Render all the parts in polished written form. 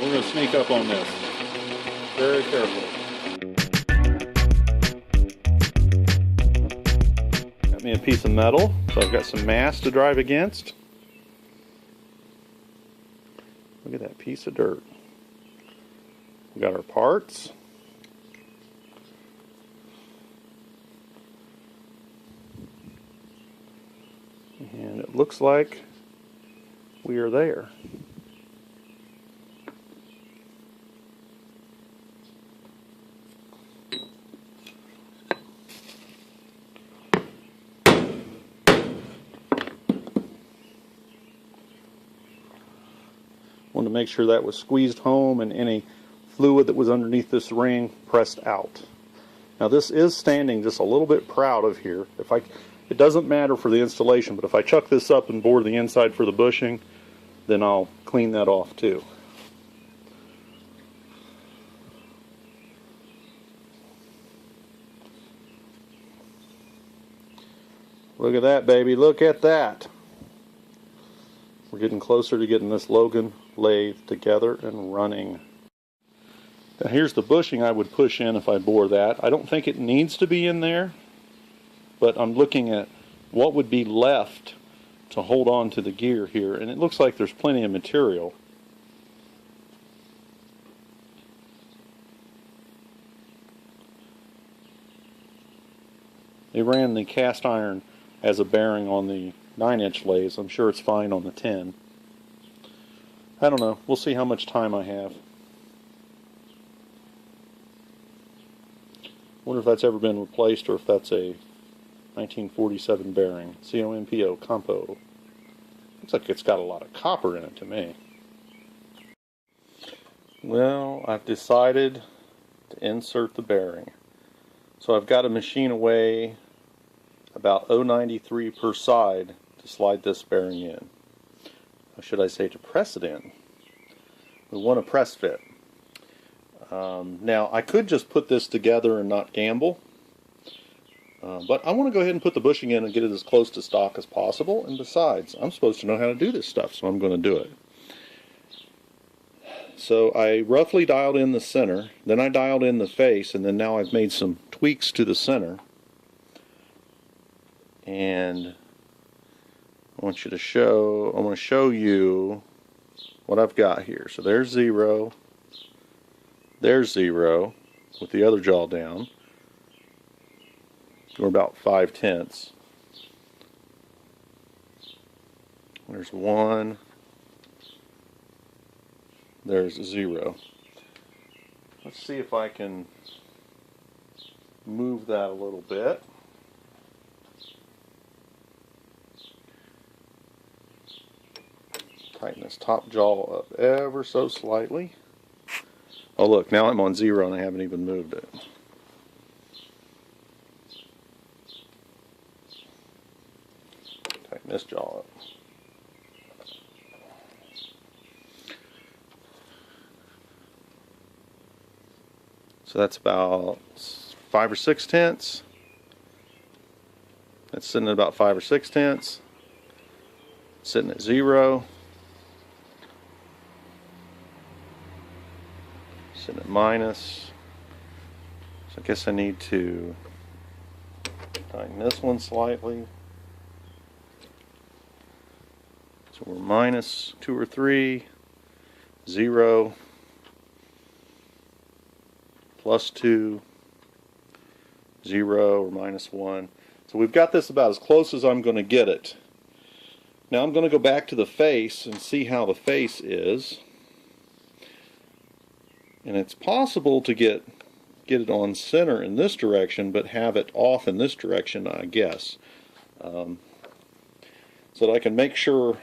We're going to sneak up on this. Very careful. Got me a piece of metal, so I've got some mass to drive against. Look at that piece of dirt. We got our parts. And it looks like we are there. Wanted to make sure that was squeezed home and any fluid that was underneath this ring pressed out. Now this is standing just a little bit proud of here. It doesn't matter for the installation, but if I chuck this up and bore the inside for the bushing, then I'll clean that off too. Look at that, baby. Look at that. We're getting closer to getting this Logan lathe together and running. Now here's the bushing I would push in if I bore that. I don't think it needs to be in there, but I'm looking at what would be left to hold on to the gear here, and it looks like there's plenty of material. They ran the cast iron as a bearing on the 9-inch lathes. I'm sure it's fine on the 10. I don't know. We'll see how much time I have. Wonder if that's ever been replaced or if that's a 1947 bearing. COMPO, Compo. Looks like it's got a lot of copper in it to me. Well, I've decided to insert the bearing. So I've got to machine away about 0.93 per side to slide this bearing in. Or should I say to press it in. We want a press fit. Now I could just put this together and not gamble. But I want to go ahead and put the bushing in and get it as close to stock as possible. And besides, I'm supposed to know how to do this stuff, so I'm going to do it. So I roughly dialed in the center, then I dialed in the face, and then now I've made some tweaks to the center. And I want to show you what I've got here. So there's 0. There's 0 with the other jaw down. We're about 5/10. There's 1. There's 0. Let's see if I can move that a little bit. Tighten this top jaw up ever so slightly. Oh look, now I'm on 0 and I haven't even moved it. Tighten this jaw up. So that's about 5 or 6/10. That's sitting at about 5 or 6/10. Sitting at 0. Sitting at minus. So I guess I need to tighten this one slightly. So we're minus 2 or 3, 0, plus 2, 0 or minus 1. So we've got this about as close as I'm going to get it. Now I'm going to go back to the face and see how the face is. And it's possible to get it on center in this direction, but have it off in this direction, I guess. So that I can make sure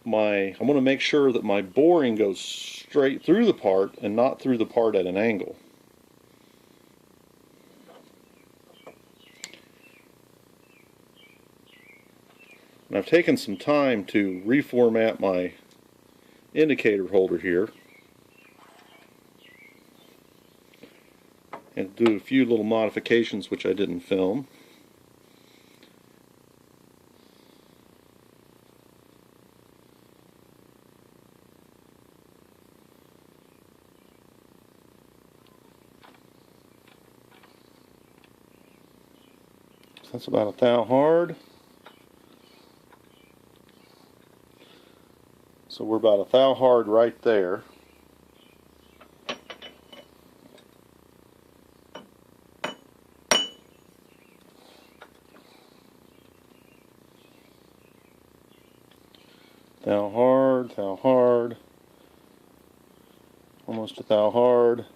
I want to make sure that my boring goes straight through the part and not through the part at an angle. And I've taken some time to reformat my indicator holder here and do a few little modifications which I didn't film. That's about a thou hard. So we're about a thou hard right there. Thou hard, almost a thou hard.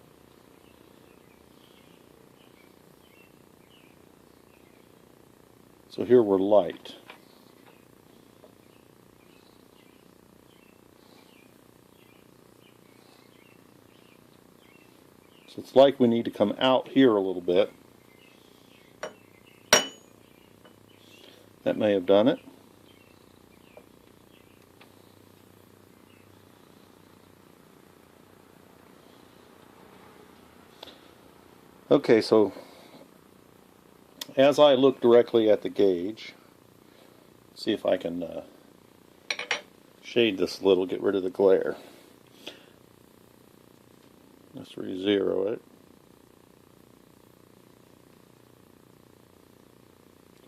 So here we're light. So it's like we need to come out here a little bit. That may have done it. Okay, so as I look directly at the gauge, see if I can shade this a little, get rid of the glare. Let's re-zero it.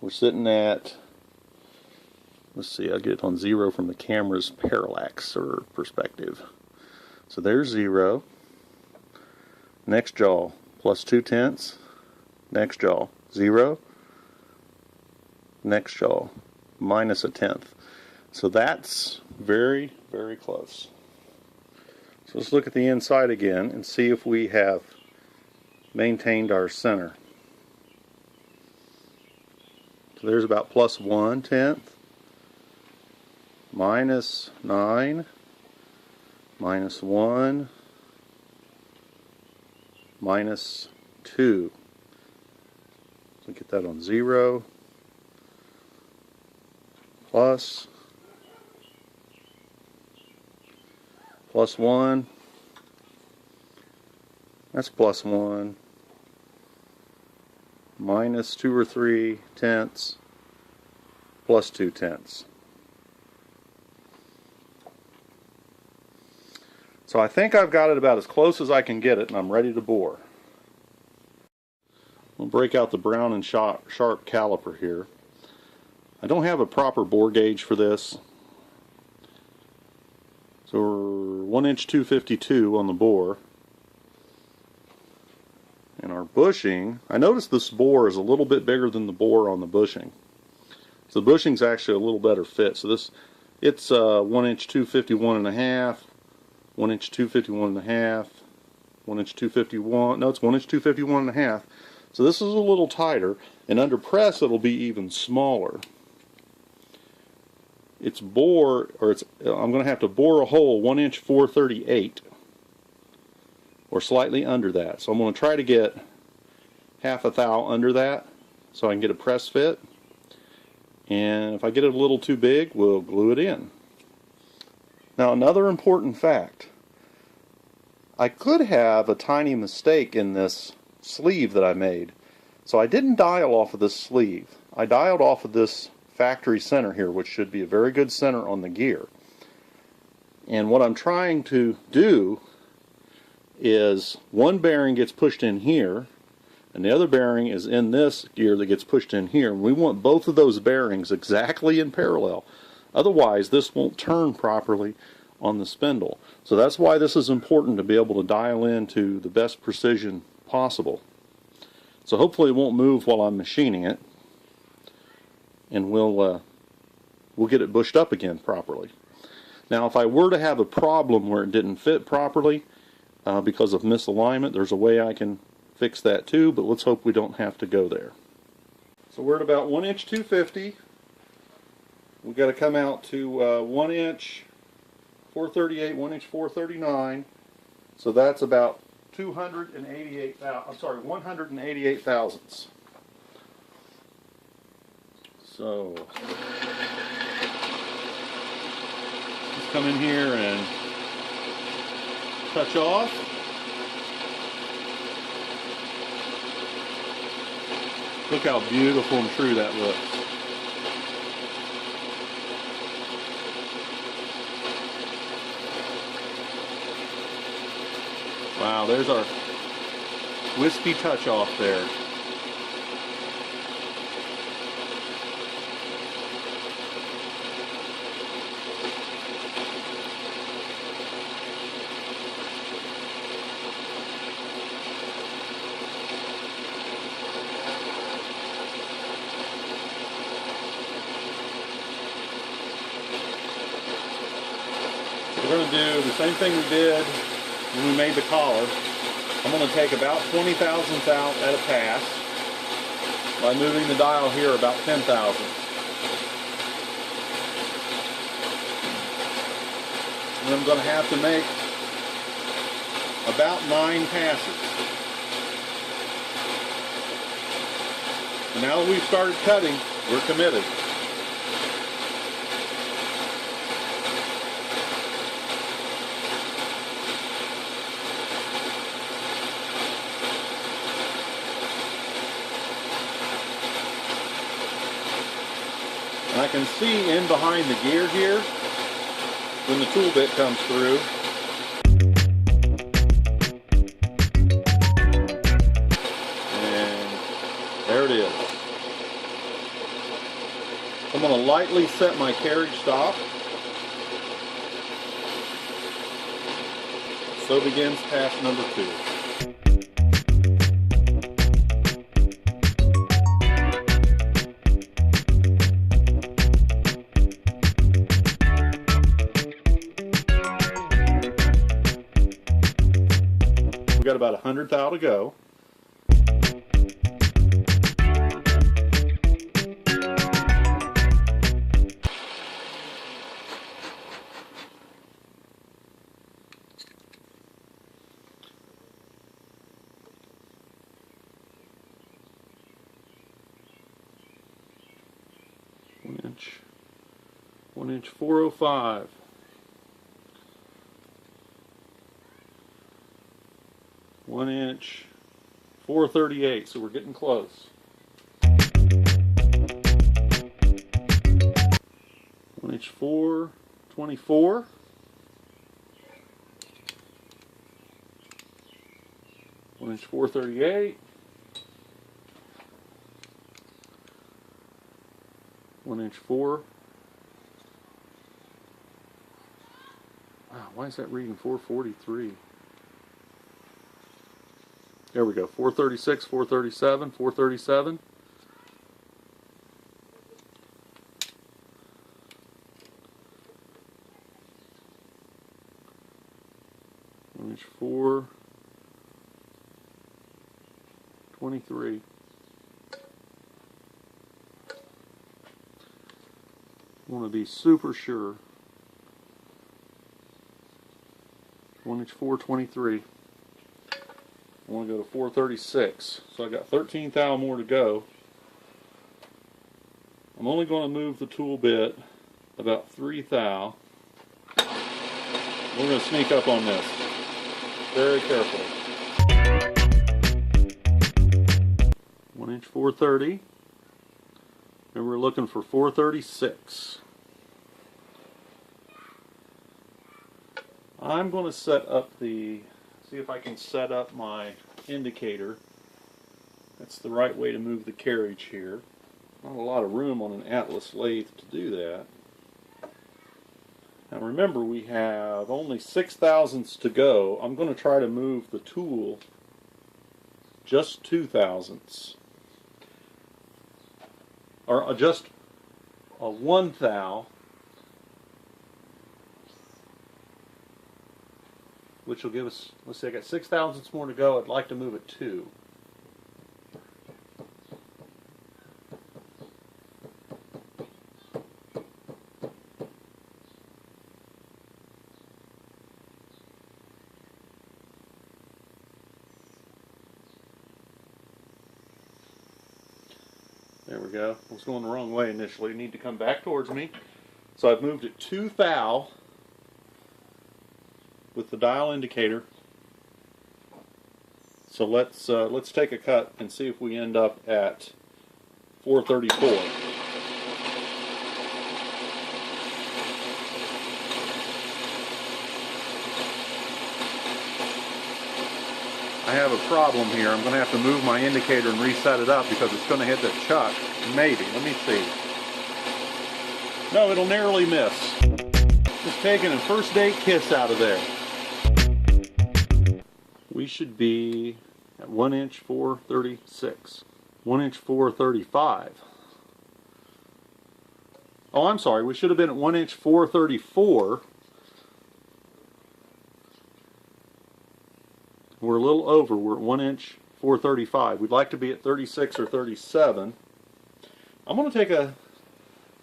We're sitting at, let's see, I'll get it on 0 from the camera's parallax or perspective. So there's 0. Next jaw, +2/10. Next jaw, 0. Next jaw, -1/10. So that's very, very close. So let's look at the inside again and see if we have maintained our center. So there's about +1/10, -9, -1, -2. So get that on 0, plus, +1, that's +1, -2 or 3 tenths, +2 tenths. So I think I've got it about as close as I can get it, and I'm ready to bore. We'll break out the brown and sharp caliper here. I don't have a proper bore gauge for this. So we're 1" 252 on the bore. And our bushing, I noticed this bore is a little bit bigger than the bore on the bushing. So the bushing's actually a little better fit. So this, it's 1" 251.5, 1" 251.5, 1" 251, no, it's 1" 251.5. So this is a little tighter, and under press it'll be even smaller. It's bore, or it's, I'm going to have to bore a hole 1" 438, or slightly under that. So I'm going to try to get half a thou under that, so I can get a press fit. And if I get it a little too big, we'll glue it in. Now another important fact. I could have a tiny mistake in this sleeve that I made. So I didn't dial off of this sleeve. I dialed off of this factory center here, which should be a very good center on the gear. And what I'm trying to do is one bearing gets pushed in here, and the other bearing is in this gear that gets pushed in here. And we want both of those bearings exactly in parallel. Otherwise, this won't turn properly on the spindle. So that's why this is important, to be able to dial in to the best precision possible. So hopefully it won't move while I'm machining it, and we'll get it bushed up again properly. Now if I were to have a problem where it didn't fit properly because of misalignment, there's a way I can fix that too, but let's hope we don't have to go there. So we're at about 1" 250. We've got to come out to 1" 438, 1" 439. So that's about 188 thousandths. So let's come in here and touch off. Look how beautiful and true that looks. Wow, there's our wispy touch off there. to do the same thing we did when we made the collar. I'm going to take about 20 thousandths out at a pass by moving the dial here about 10 thousandths. And I'm going to have to make about 9 passes. And now that we've started cutting, we're committed. And I can see in behind the gear here when the tool bit comes through. And there it is. I'm going to lightly set my carriage stop. So begins pass number 2. We've got about 100 thou to go. One inch 405. 1 inch 438, so we're getting close. 1 inch 424. 1 inch 438. 1 inch 4. Wow, why is that reading 443? There we go. 436, 437, 437. One inch 423. I want to be super sure. 1 inch 423. I want to go to 436. So I got 13 thou more to go. I'm only going to move the tool bit about 3 thou. We're going to sneak up on this very carefully. 1 inch 430. And we're looking for 436. I'm going to set up see if I can set up my indicator. That's the right way to move the carriage here. Not a lot of room on an Atlas lathe to do that. Now remember, we have only 6 thousandths to go. I'm going to try to move the tool just 2 thousandths. Or just a 1 thou. Which will give us, let's see, I got 6 thousandths more to go. I'd like to move it 2. There we go. I was going the wrong way initially. You need to come back towards me. So I've moved it 2 thou with the dial indicator. So let's take a cut and see if we end up at 434. I have a problem here. I'm going to have to move my indicator and reset it up because it's going to hit the chuck. Maybe. Let me see. No, it'll narrowly miss. Just taking a first date kiss out of there. We should be at 1 inch 436. 1 inch 435. Oh, I'm sorry. We should have been at 1 inch 434. We're a little over. We're at 1 inch 435. We'd like to be at 36 or 37. I'm going to take a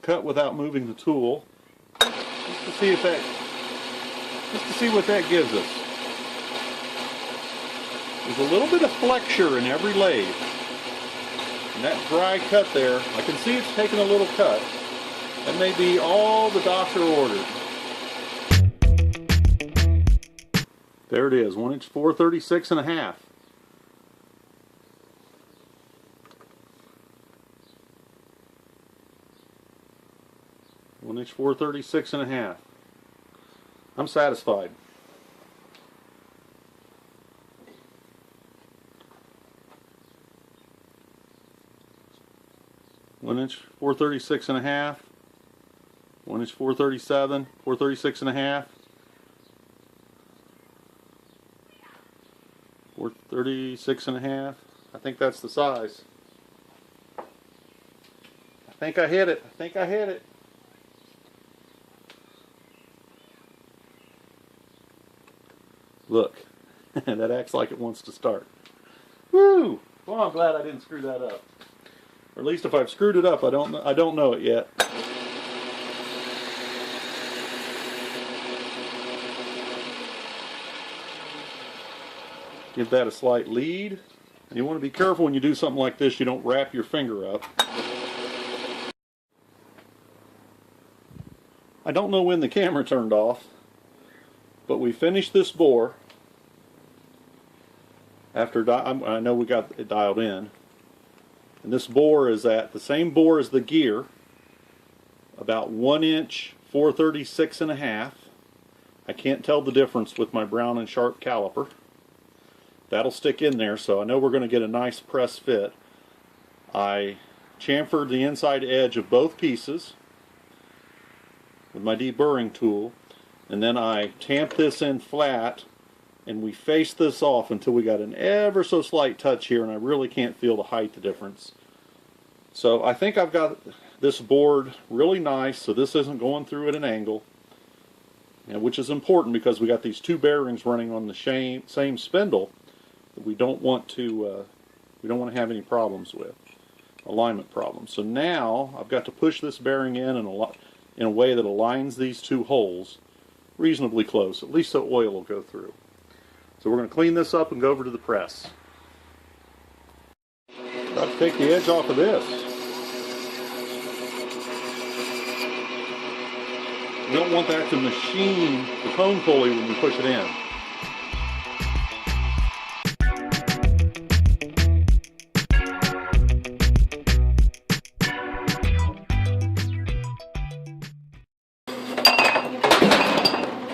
cut without moving the tool just to see if that, just to see what that gives us. There's a little bit of flexure in every lathe. And that dry cut there, I can see it's taking a little cut. That may be all the doctor ordered. There it is, 1 inch 436 and a half. One inch 436 and a half. I'm satisfied. One inch 436 and a half. 1 inch 437, 436 and a half. 436 and a half. I think that's the size. I think I hit it. I think I hit it. Look, that acts like it wants to start. Woo! Well, I'm glad I didn't screw that up. Or at least if I've screwed it up, I don't know it yet. Give that a slight lead. And you want to be careful when you do something like this, you don't wrap your finger up. I don't know when the camera turned off, but we finished this bore. After I know we got it dialed in. And this bore is at the same bore as the gear, about 1 inch 436 and a half. I can't tell the difference with my brown and sharp caliper. That'll stick in there, so I know we're going to get a nice press fit. I chamfered the inside edge of both pieces with my deburring tool, and then I tamped this in flat, and we faced this off until we got an ever so slight touch here, and I really can't feel the height difference. So I think I've got this board really nice, so this isn't going through at an angle, and which is important because we got these two bearings running on the same spindle that we don't want to have any problems with, alignment problems. So now I've got to push this bearing in a way that aligns these two holes reasonably close, at least so oil will go through. So we're going to clean this up and go over to the press. Got to take the edge off of this. You don't want that to machine the cone pulley when you push it in.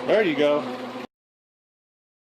There you go.